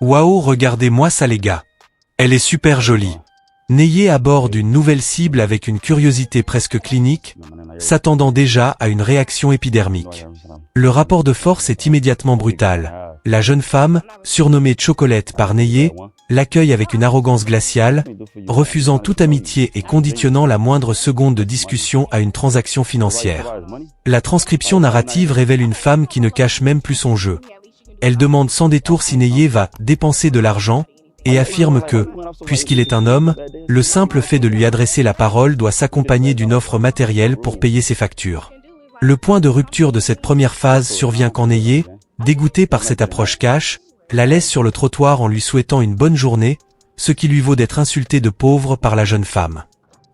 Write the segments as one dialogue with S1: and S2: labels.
S1: Waouh, regardez-moi ça les gars. Elle est super jolie. Neye aborde une nouvelle cible avec une curiosité presque clinique, s'attendant déjà à une réaction épidermique. Le rapport de force est immédiatement brutal. La jeune femme, surnommée Chocolate par Neye, l'accueille avec une arrogance glaciale, refusant toute amitié et conditionnant la moindre seconde de discussion à une transaction financière. La transcription narrative révèle une femme qui ne cache même plus son jeu. Elle demande sans détour si Neye va dépenser de l'argent, et affirme que, puisqu'il est un homme, le simple fait de lui adresser la parole doit s'accompagner d'une offre matérielle pour payer ses factures. Le point de rupture de cette première phase survient quand Neye, dégoûté par cette approche cash, la laisse sur le trottoir en lui souhaitant une bonne journée, ce qui lui vaut d'être insulté de pauvre par la jeune femme.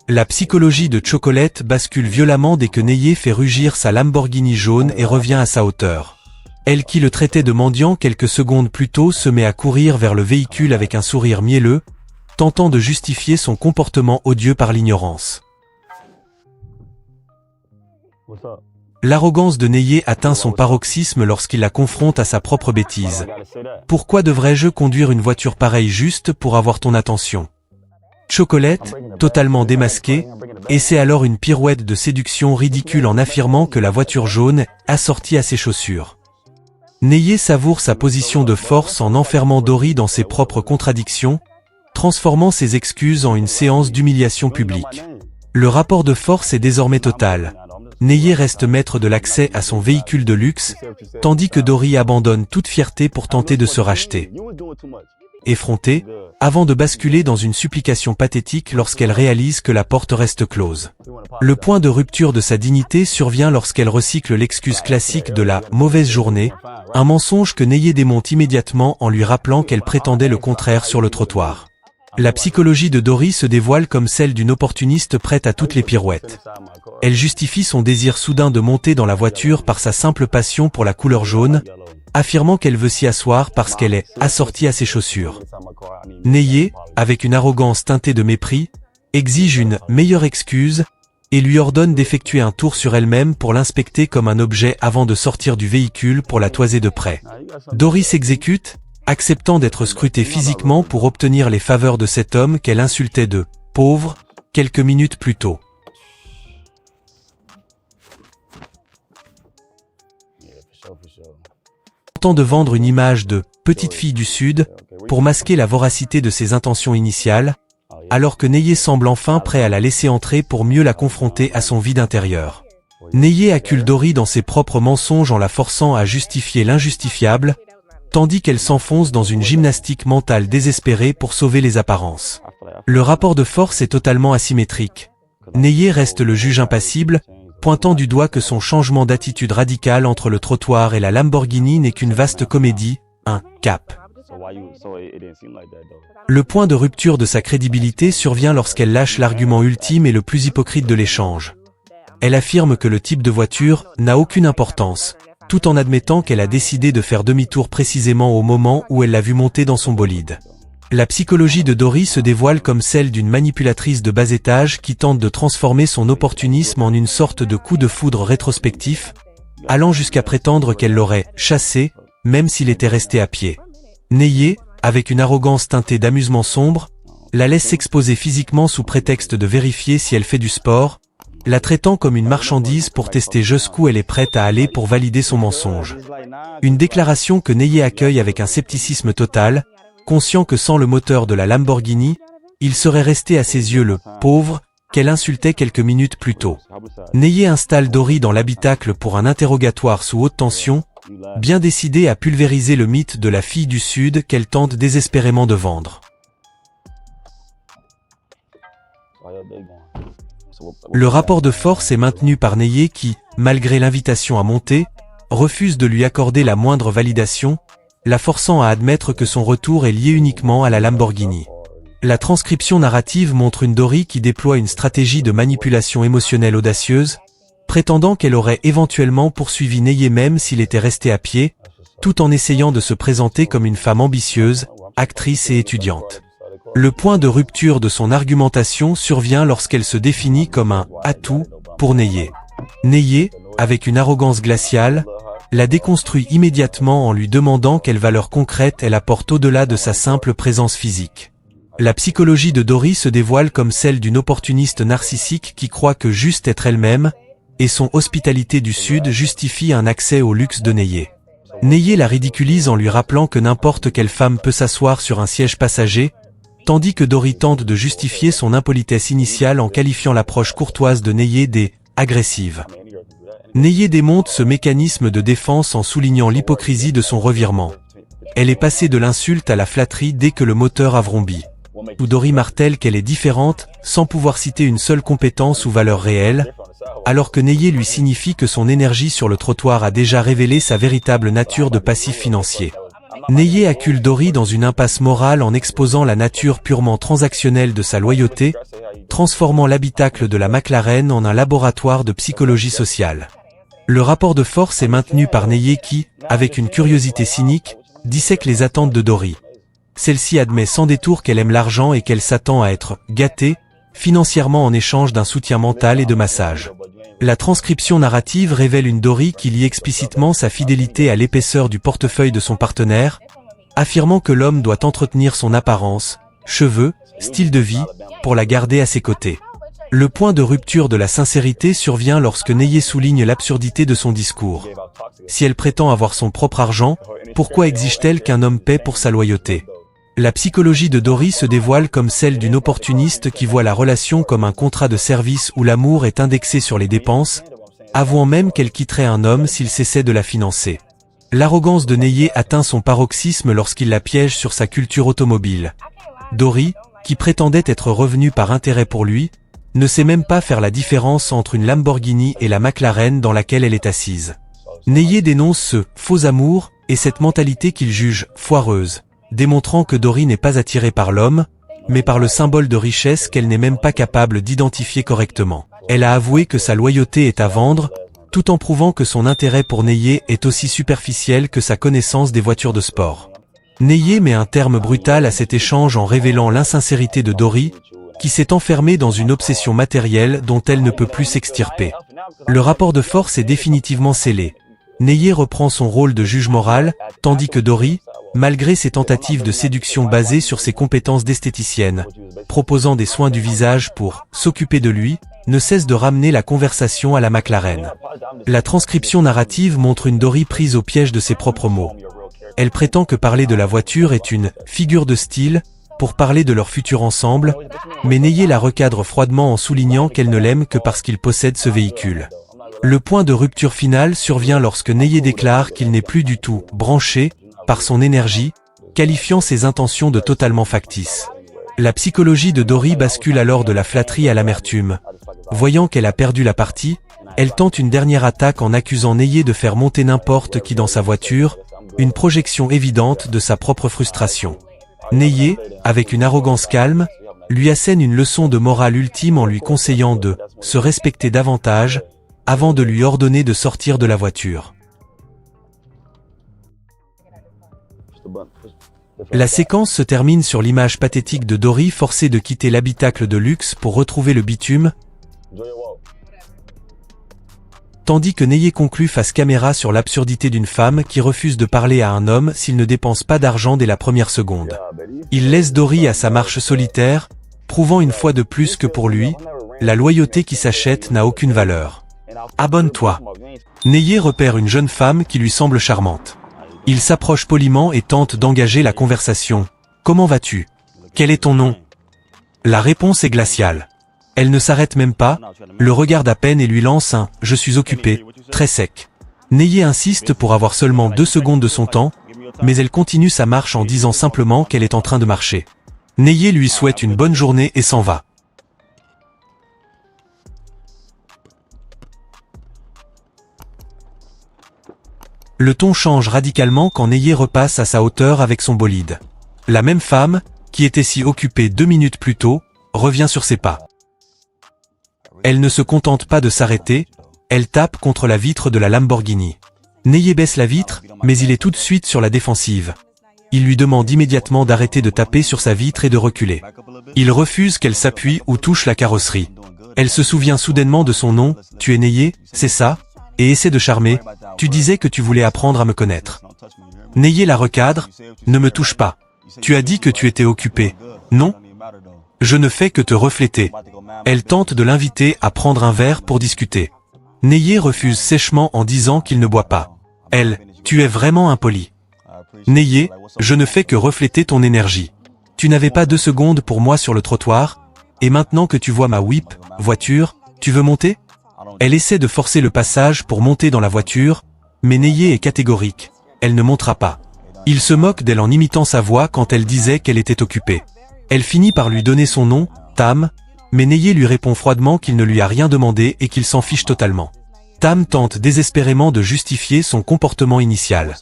S1: La psychologie de Chocolate bascule violemment dès que Neye fait rugir sa Lamborghini jaune et revient à sa hauteur. Elle qui le traitait de mendiant quelques secondes plus tôt se met à courir vers le véhicule avec un sourire mielleux, tentant de justifier son comportement odieux par l'ignorance. L'arrogance de Neye atteint son paroxysme lorsqu'il la confronte à sa propre bêtise. Pourquoi devrais-je conduire une voiture pareille juste pour avoir ton attention? Chocolate, totalement démasquée, essaie alors une pirouette de séduction ridicule en affirmant que la voiture jaune est assortie à ses chaussures. Neye savoure sa position de force en enfermant Dory dans ses propres contradictions, transformant ses excuses en une séance d'humiliation publique. Le rapport de force est désormais total. Neye reste maître de l'accès à son véhicule de luxe, tandis que Dory abandonne toute fierté pour tenter de se racheter. Effrontée, avant de basculer dans une supplication pathétique lorsqu'elle réalise que la porte reste close. Le point de rupture de sa dignité survient lorsqu'elle recycle l'excuse classique de la « mauvaise journée », un mensonge que Neye démonte immédiatement en lui rappelant qu'elle prétendait le contraire sur le trottoir. La psychologie de Dory se dévoile comme celle d'une opportuniste prête à toutes les pirouettes. Elle justifie son désir soudain de monter dans la voiture par sa simple passion pour la couleur jaune, affirmant qu'elle veut s'y asseoir parce qu'elle est assortie à ses chaussures. Neye, avec une arrogance teintée de mépris, exige une meilleure excuse et lui ordonne d'effectuer un tour sur elle-même pour l'inspecter comme un objet avant de sortir du véhicule pour la toiser de près. Dory s'exécute, acceptant d'être scrutée physiquement pour obtenir les faveurs de cet homme qu'elle insultait de « pauvre » quelques minutes plus tôt. Tentant de vendre une image de « petite fille du Sud » pour masquer la voracité de ses intentions initiales, alors que Neye semble enfin prêt à la laisser entrer pour mieux la confronter à son vide intérieur. Neye accule Dory dans ses propres mensonges en la forçant à justifier l'injustifiable, tandis qu'elle s'enfonce dans une gymnastique mentale désespérée pour sauver les apparences. Le rapport de force est totalement asymétrique. Neye reste le juge impassible, pointant du doigt que son changement d'attitude radicale entre le trottoir et la Lamborghini n'est qu'une vaste comédie, un cap. Le point de rupture de sa crédibilité survient lorsqu'elle lâche l'argument ultime et le plus hypocrite de l'échange. Elle affirme que le type de voiture n'a aucune importance, tout en admettant qu'elle a décidé de faire demi-tour précisément au moment où elle l'a vu monter dans son bolide. La psychologie de Dory se dévoile comme celle d'une manipulatrice de bas étage qui tente de transformer son opportunisme en une sorte de coup de foudre rétrospectif, allant jusqu'à prétendre qu'elle l'aurait chassé, même s'il était resté à pied. Neye, avec une arrogance teintée d'amusement sombre, la laisse s'exposer physiquement sous prétexte de vérifier si elle fait du sport, la traitant comme une marchandise pour tester jusqu'où elle est prête à aller pour valider son mensonge. Une déclaration que Neye accueille avec un scepticisme total, conscient que sans le moteur de la Lamborghini, il serait resté à ses yeux le « pauvre » qu'elle insultait quelques minutes plus tôt. Neye installe Dory dans l'habitacle pour un interrogatoire sous haute tension, bien décidée à pulvériser le mythe de la fille du Sud qu'elle tente désespérément de vendre. Le rapport de force est maintenu par Neye qui, malgré l'invitation à monter, refuse de lui accorder la moindre validation, la forçant à admettre que son retour est lié uniquement à la Lamborghini. La transcription narrative montre une Dory qui déploie une stratégie de manipulation émotionnelle audacieuse, prétendant qu'elle aurait éventuellement poursuivi Neye même s'il était resté à pied, tout en essayant de se présenter comme une femme ambitieuse, actrice et étudiante. Le point de rupture de son argumentation survient lorsqu'elle se définit comme un « atout » pour Neye. Neye, avec une arrogance glaciale, la déconstruit immédiatement en lui demandant quelle valeur concrète elle apporte au-delà de sa simple présence physique. La psychologie de Dory se dévoile comme celle d'une opportuniste narcissique qui croit que juste être elle-même, et son hospitalité du Sud justifie un accès au luxe de Neyer. Neyer la ridiculise en lui rappelant que n'importe quelle femme peut s'asseoir sur un siège passager, tandis que Dory tente de justifier son impolitesse initiale en qualifiant l'approche courtoise de Neyer agressive. Neyer démonte ce mécanisme de défense en soulignant l'hypocrisie de son revirement. Elle est passée de l'insulte à la flatterie dès que le moteur a vrombi. Où Dory martèle qu'elle est différente, sans pouvoir citer une seule compétence ou valeur réelle, alors que Neyer lui signifie que son énergie sur le trottoir a déjà révélé sa véritable nature de passif financier. Neyer accule Dory dans une impasse morale en exposant la nature purement transactionnelle de sa loyauté, transformant l'habitacle de la McLaren en un laboratoire de psychologie sociale. Le rapport de force est maintenu par Neyer qui, avec une curiosité cynique, dissèque les attentes de Dory. Celle-ci admet sans détour qu'elle aime l'argent et qu'elle s'attend à être gâtée, financièrement en échange d'un soutien mental et de massage. La transcription narrative révèle une Dory qui lie explicitement sa fidélité à l'épaisseur du portefeuille de son partenaire, affirmant que l'homme doit entretenir son apparence, cheveux, style de vie, pour la garder à ses côtés. Le point de rupture de la sincérité survient lorsque Neyer souligne l'absurdité de son discours. Si elle prétend avoir son propre argent, pourquoi exige-t-elle qu'un homme paie pour sa loyauté ? La psychologie de Dory se dévoile comme celle d'une opportuniste qui voit la relation comme un contrat de service où l'amour est indexé sur les dépenses, avouant même qu'elle quitterait un homme s'il cessait de la financer. L'arrogance de Neyer atteint son paroxysme lorsqu'il la piège sur sa culture automobile. Dory, qui prétendait être revenue par intérêt pour lui, ne sait même pas faire la différence entre une Lamborghini et la McLaren dans laquelle elle est assise. Neyer dénonce ce « faux amour » et cette mentalité qu'il juge « foireuse », démontrant que Dory n'est pas attirée par l'homme, mais par le symbole de richesse qu'elle n'est même pas capable d'identifier correctement. Elle a avoué que sa loyauté est à vendre, tout en prouvant que son intérêt pour Neyer est aussi superficiel que sa connaissance des voitures de sport. Neyer met un terme brutal à cet échange en révélant l'insincérité de Dory, qui s'est enfermée dans une obsession matérielle dont elle ne peut plus s'extirper. Le rapport de force est définitivement scellé. Neyer reprend son rôle de juge moral, tandis que Dory, malgré ses tentatives de séduction basées sur ses compétences d'esthéticienne, proposant des soins du visage pour s'occuper de lui, ne cesse de ramener la conversation à la McLaren. La transcription narrative montre une Dory prise au piège de ses propres mots. Elle prétend que parler de la voiture est une figure de style, pour parler de leur futur ensemble, mais Neyer la recadre froidement en soulignant qu'elle ne l'aime que parce qu'il possède ce véhicule. Le point de rupture final survient lorsque Neyer déclare qu'il n'est plus du tout branché par son énergie, qualifiant ses intentions de totalement factices. La psychologie de Dory bascule alors de la flatterie à l'amertume. Voyant qu'elle a perdu la partie, elle tente une dernière attaque en accusant Neyer de faire monter n'importe qui dans sa voiture, une projection évidente de sa propre frustration. Neyer, avec une arrogance calme, lui assène une leçon de morale ultime en lui conseillant de se respecter davantage, avant de lui ordonner de sortir de la voiture. La séquence se termine sur l'image pathétique de Dory forcée de quitter l'habitacle de luxe pour retrouver le bitume, tandis que Neyer conclut face caméra sur l'absurdité d'une femme qui refuse de parler à un homme s'il ne dépense pas d'argent dès la première seconde. Il laisse Dory à sa marche solitaire, prouvant une fois de plus que pour lui, la loyauté qui s'achète n'a aucune valeur. Abonne-toi. Neyer repère une jeune femme qui lui semble charmante. Il s'approche poliment et tente d'engager la conversation. « Comment vas-tu ? Quel est ton nom ?» La réponse est glaciale. Elle ne s'arrête même pas, le regarde à peine et lui lance un « je suis occupé », très sec. Neyer insiste pour avoir seulement 2 secondes de son temps, mais elle continue sa marche en disant simplement qu'elle est en train de marcher. Neyer lui souhaite une bonne journée et s'en va. Le ton change radicalement quand Neyer repasse à sa hauteur avec son bolide. La même femme, qui était si occupée 2 minutes plus tôt, revient sur ses pas. Elle ne se contente pas de s'arrêter, elle tape contre la vitre de la Lamborghini. Neyer baisse la vitre, mais il est tout de suite sur la défensive. Il lui demande immédiatement d'arrêter de taper sur sa vitre et de reculer. Il refuse qu'elle s'appuie ou touche la carrosserie. Elle se souvient soudainement de son nom, « Tu es Neyer, c'est ça ?» et essaie de charmer, tu disais que tu voulais apprendre à me connaître. Neye la recadre, ne me touche pas. Tu as dit que tu étais occupé, non? Je ne fais que te refléter. Elle tente de l'inviter à prendre un verre pour discuter. Neye refuse sèchement en disant qu'il ne boit pas. Elle, tu es vraiment impoli. Neye, je ne fais que refléter ton énergie. Tu n'avais pas 2 secondes pour moi sur le trottoir, et maintenant que tu vois ma whip, voiture, tu veux monter? Elle essaie de forcer le passage pour monter dans la voiture, mais Neye est catégorique. Elle ne montera pas. Il se moque d'elle en imitant sa voix quand elle disait qu'elle était occupée. Elle finit par lui donner son nom, Tam, mais Neye lui répond froidement qu'il ne lui a rien demandé et qu'il s'en fiche totalement. Tam tente désespérément de justifier son comportement initial.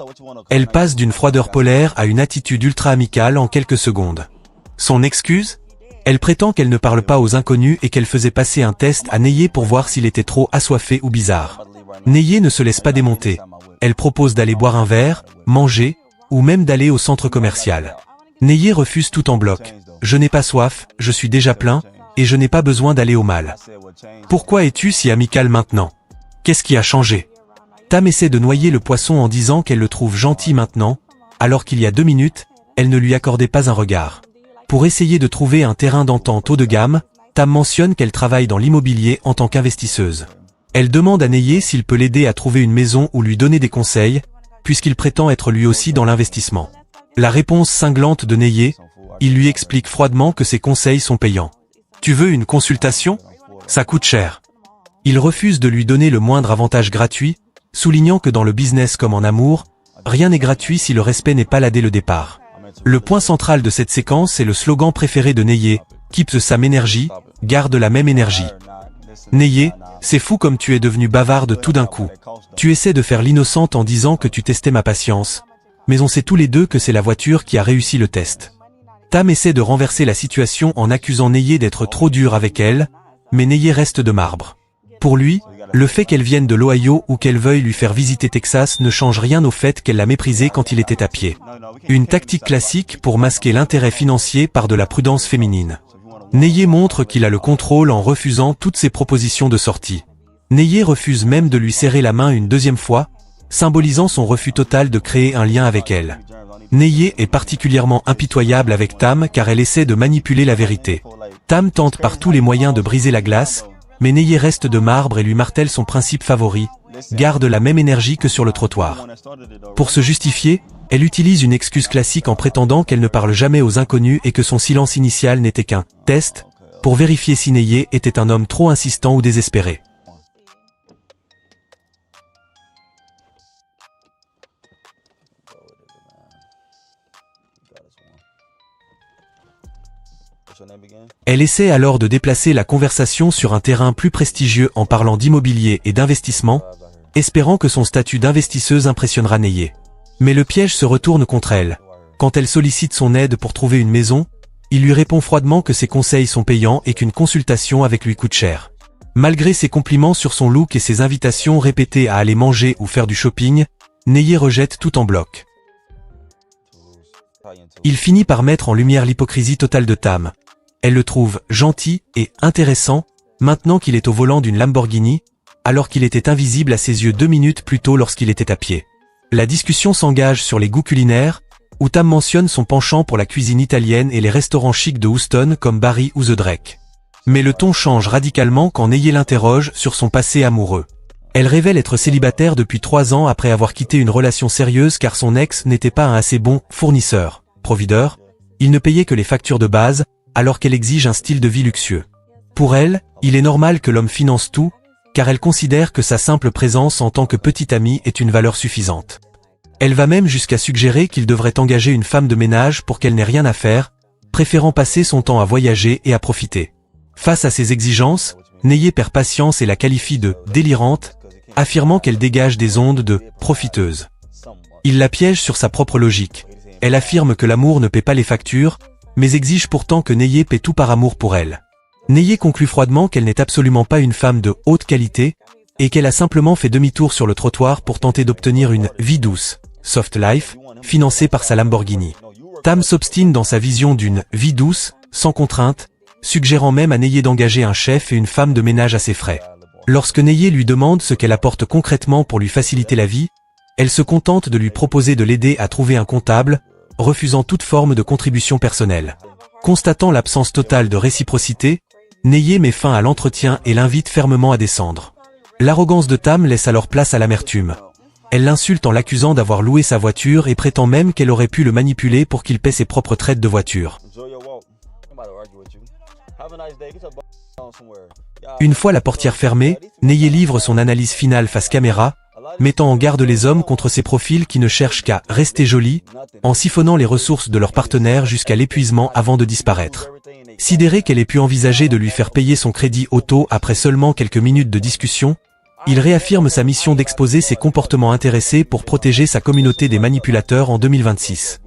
S1: Elle passe d'une froideur polaire à une attitude ultra amicale en quelques secondes. Son excuse? Elle prétend qu'elle ne parle pas aux inconnus et qu'elle faisait passer un test à Neye pour voir s'il était trop assoiffé ou bizarre. Neye ne se laisse pas démonter. Elle propose d'aller boire un verre, manger, ou même d'aller au centre commercial. Neye refuse tout en bloc. Je n'ai pas soif, je suis déjà plein, et je n'ai pas besoin d'aller au mal. Pourquoi es-tu si amical maintenant? Qu'est-ce qui a changé? Tam essaie de noyer le poisson en disant qu'elle le trouve gentil maintenant, alors qu'il y a 2 minutes, elle ne lui accordait pas un regard. Pour essayer de trouver un terrain d'entente haut de gamme, Tam mentionne qu'elle travaille dans l'immobilier en tant qu'investisseuse. Elle demande à Neye s'il peut l'aider à trouver une maison ou lui donner des conseils, puisqu'il prétend être lui aussi dans l'investissement. La réponse cinglante de Neye, il lui explique froidement que ses conseils sont payants. Tu veux une consultation? Ça coûte cher. Il refuse de lui donner le moindre avantage gratuit, soulignant que dans le business comme en amour, rien n'est gratuit si le respect n'est pas là dès le départ. Le point central de cette séquence est le slogan préféré de Neye, Keep the same energy, garde la même énergie. Neye, c'est fou comme tu es devenue bavarde tout d'un coup. Tu essaies de faire l'innocente en disant que tu testais ma patience, mais on sait tous les deux que c'est la voiture qui a réussi le test. Tam essaie de renverser la situation en accusant Neye d'être trop dure avec elle, mais Neye reste de marbre. Pour lui, le fait qu'elle vienne de l'Ohio ou qu'elle veuille lui faire visiter Texas ne change rien au fait qu'elle l'a méprisé quand il était à pied. Une tactique classique pour masquer l'intérêt financier par de la prudence féminine. Neye montre qu'il a le contrôle en refusant toutes ses propositions de sortie. Neye refuse même de lui serrer la main une 2e fois, symbolisant son refus total de créer un lien avec elle. Neye est particulièrement impitoyable avec Tam car elle essaie de manipuler la vérité. Tam tente par tous les moyens de briser la glace, mais Neye reste de marbre et lui martèle son principe favori, garde la même énergie que sur le trottoir. Pour se justifier, elle utilise une excuse classique en prétendant qu'elle ne parle jamais aux inconnus et que son silence initial n'était qu'un « test » pour vérifier si Neye était un homme trop insistant ou désespéré. Elle essaie alors de déplacer la conversation sur un terrain plus prestigieux en parlant d'immobilier et d'investissement, espérant que son statut d'investisseuse impressionnera Neye. Mais le piège se retourne contre elle. Quand elle sollicite son aide pour trouver une maison, il lui répond froidement que ses conseils sont payants et qu'une consultation avec lui coûte cher. Malgré ses compliments sur son look et ses invitations répétées à aller manger ou faire du shopping, Neye rejette tout en bloc. Il finit par mettre en lumière l'hypocrisie totale de Tam. Elle le trouve gentil et intéressant, maintenant qu'il est au volant d'une Lamborghini, alors qu'il était invisible à ses yeux 2 minutes plus tôt lorsqu'il était à pied. La discussion s'engage sur les goûts culinaires, où Tam mentionne son penchant pour la cuisine italienne et les restaurants chics de Houston comme Barry ou The Drake. Mais le ton change radicalement quand Neye l'interroge sur son passé amoureux. Elle révèle être célibataire depuis 3 ans après avoir quitté une relation sérieuse car son ex n'était pas un assez bon fournisseur, provideur. Il ne payait que les factures de base, alors qu'elle exige un style de vie luxueux. Pour elle, il est normal que l'homme finance tout, car elle considère que sa simple présence en tant que petite amie est une valeur suffisante. Elle va même jusqu'à suggérer qu'il devrait engager une femme de ménage pour qu'elle n'ait rien à faire, préférant passer son temps à voyager et à profiter. Face à ces exigences, Neye perd patience et la qualifie de « délirante », affirmant qu'elle dégage des ondes de « profiteuse ». Il la piège sur sa propre logique. Elle affirme que l'amour ne paie pas les factures, mais exige pourtant que Neye paie tout par amour pour elle. Neye conclut froidement qu'elle n'est absolument pas une femme de haute qualité, et qu'elle a simplement fait demi-tour sur le trottoir pour tenter d'obtenir une « vie douce », soft life, financée par sa Lamborghini. Tam s'obstine dans sa vision d'une « vie douce », sans contrainte, suggérant même à Neye d'engager un chef et une femme de ménage à ses frais. Lorsque Neye lui demande ce qu'elle apporte concrètement pour lui faciliter la vie, elle se contente de lui proposer de l'aider à trouver un comptable, refusant toute forme de contribution personnelle. Constatant l'absence totale de réciprocité, Neye met fin à l'entretien et l'invite fermement à descendre. L'arrogance de Tam laisse alors place à l'amertume. Elle l'insulte en l'accusant d'avoir loué sa voiture et prétend même qu'elle aurait pu le manipuler pour qu'il paie ses propres traites de voiture. Une fois la portière fermée, Neye livre son analyse finale face caméra, mettant en garde les hommes contre ces profils qui ne cherchent qu'à « rester jolis » en siphonnant les ressources de leur partenaire jusqu'à l'épuisement avant de disparaître. Sidéré qu'elle ait pu envisager de lui faire payer son crédit auto après seulement quelques minutes de discussion, il réaffirme sa mission d'exposer ses comportements intéressés pour protéger sa communauté des manipulateurs en 2026.